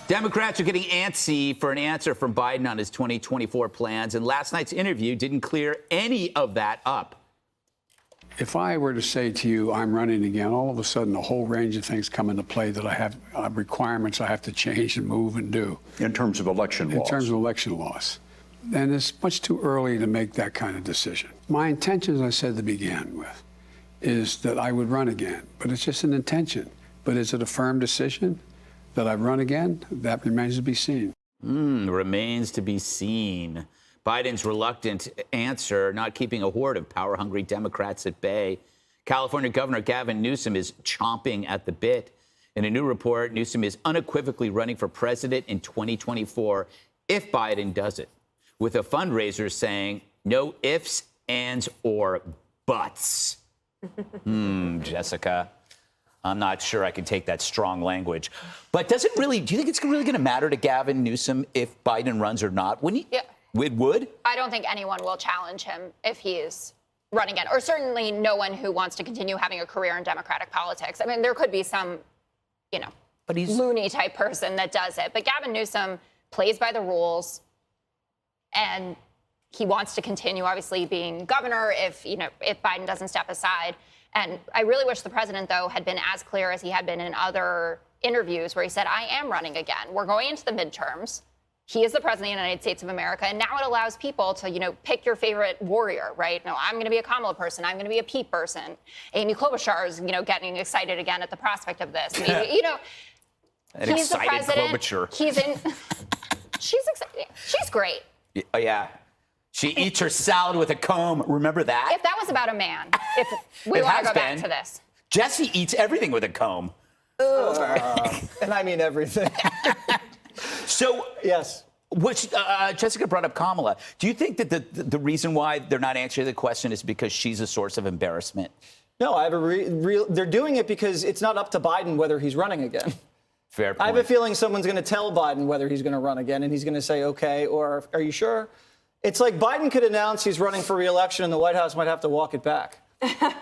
Democrats are getting antsy for an answer from Biden on his 2024 plans, and last night's interview didn't clear any of that up. If I were to say to you, I'm running again, all of a sudden a whole range of things come into play that I have requirements I have to change and move and do. In terms of election laws? In terms of election laws. And it's much too early to make that kind of decision. My intention, as I said to begin with, is that I would run again. But it's just an intention. But is it a firm decision that I run again? That remains to be seen. Remains to be seen. Biden's reluctant answer, not keeping a horde of power-hungry Democrats at bay. California Governor Gavin Newsom is chomping at the bit. In a new report, Newsom is unequivocally running for president in 2024 if Biden does it, with a fundraiser saying no ifs, ands, or buts. Jessica, I'm not sure I can take that strong language. But does it really, do you think it's really going to matter to Gavin Newsom if Biden runs or not? Wouldn't he? Yeah. It would? I don't think anyone will challenge him if he is running again, or certainly no one who wants to continue having a career in Democratic politics. I mean, there could be some, but he's loony type person that does it. But Gavin Newsom plays by the rules, and he wants to continue, obviously, being governor if Biden doesn't step aside. And I really wish the president, though, had been as clear as he had been in other interviews where he said, I am running again. We're going into the midterms. He is the president of the United States of America. And now it allows people to, pick your favorite warrior, right? No, I'm going to be a Kamala person. I'm going to be a Pete person. Amy Klobuchar is, getting excited again at the prospect of this. I mean, an he's the excited president. Klobuchar. He's in. She's excited. She's great. Yeah. She eats her salad with a comb. Remember that? If that was about a man, if we want to go back to this. Jesse eats everything with a comb. And I mean everything. So, yes. Which Jessica brought up Kamala. Do you think that the reason why they're not answering the question is because she's a source of embarrassment? No, I have a real. They're doing it because it's not up to Biden whether he's running again. Fair point. I have a feeling someone's going to tell Biden whether he's going to run again, and he's going to say, okay, or are you sure? It's like Biden could announce he's running for re-election, and the White House might have to walk it back.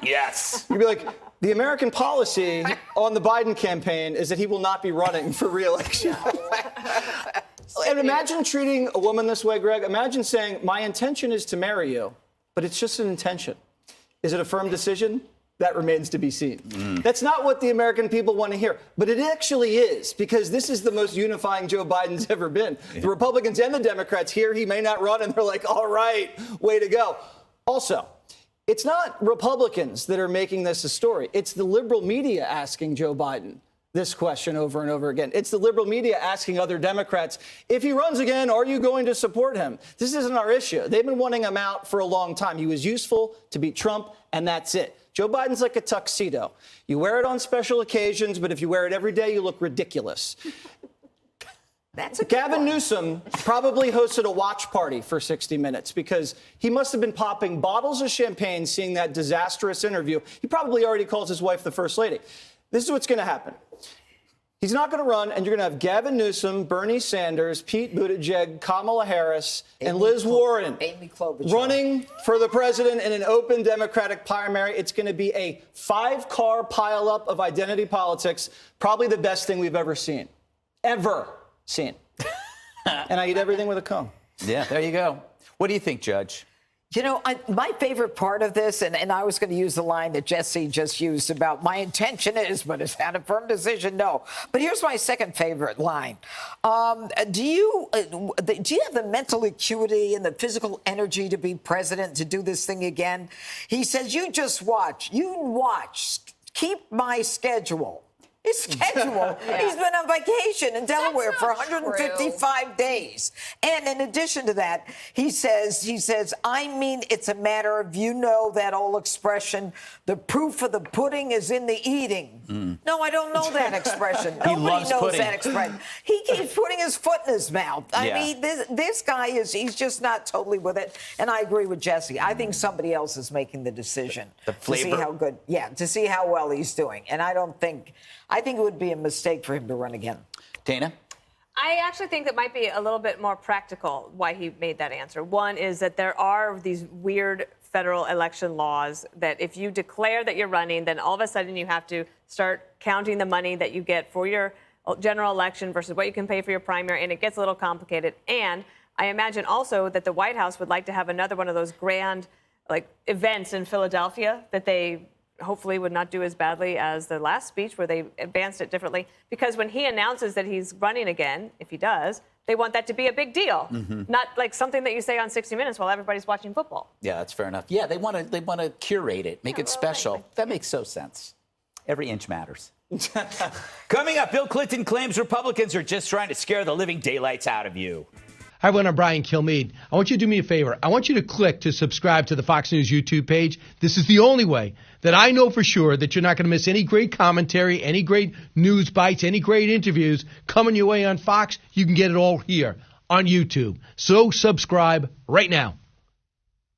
Yes. You'd be like, the American policy on the Biden campaign is that he will not be running for re-election. And imagine treating a woman this way, Greg. Imagine saying, my intention is to marry you, but it's just an intention. Is it a firm decision? That remains to be seen. That's not what the American people want to hear, but it actually is, because this is the most unifying Joe Biden's ever been. Yeah. The Republicans and the Democrats hear he may not run, and they're like, all right, way to go. Also, it's not Republicans that are making this a story. It's the liberal media asking Joe Biden this question over and over again. It's the liberal media asking other Democrats, if he runs again, are you going to support him? This isn't our issue. They've been wanting him out for a long time. He was useful to beat Trump, and that's it. Joe Biden's like a tuxedo. You wear it on special occasions, but if you wear it every day, you look ridiculous. That's a Gavin Newsom probably hosted a watch party for 60 Minutes because he must have been popping bottles of champagne seeing that disastrous interview. He probably already calls his wife the First Lady. This is what's going to happen. He's not going to run, and you're going to have Gavin Newsom, Bernie Sanders, Pete Buttigieg, Kamala Harris, and Liz Warren running for the president in an open Democratic primary. It's going to be a 5-car pileup of identity politics, probably the best thing we've ever seen. Ever seen. And I eat everything with a comb. Yeah, there you go. What do you think, Judge? My favorite part of this, and I was going to use the line that Jesse just used about my intention is, but is that a firm decision? No. But here's my second favorite line. Do you have the mental acuity and the physical energy to be president, to do this thing again? He says, you just watch. You watch. Keep my schedule. His schedule. Yeah. He's been on vacation in Delaware for 155 true. days. And in addition to that, he says, I mean, it's a matter of, that old expression, the proof of the pudding is in the eating. No, I don't know that expression. Nobody knows pudding. that expression. He keeps putting his foot in his mouth. I mean, this guy he's just not totally with it. And I agree with Jesse. I think somebody else is making the decision the flavor. To see how good, to see how well he's doing. And I think it would be a mistake for him to run again. Dana? I actually think that might be a little bit more practical why he made that answer. One is that there are these weird federal election laws that if you declare that you're running, then all of a sudden you have to start counting the money that you get for your general election versus what you can pay for your primary, and it gets a little complicated. And I imagine also that the White House would like to have another one of those grand events in Philadelphia that they hopefully would not do as badly as the last speech where they advanced it differently. Because when he announces that he's running again, if he does, they want that to be a big deal, not like something that you say on 60 Minutes while everybody's watching football. Yeah, that's fair enough. Yeah, they want to curate it, make it special. Right. That makes so sense. Every inch matters. Coming up, Bill Clinton claims Republicans are just trying to scare the living daylights out of you. Hi, everyone. I'm Brian Kilmeade. I want you to do me a favor. I want you to click to subscribe to the Fox News YouTube page. This is the only way that I know for sure that you're not going to miss any great commentary, any great news bites, any great interviews coming your way on Fox. You can get it all here on YouTube. So subscribe right now.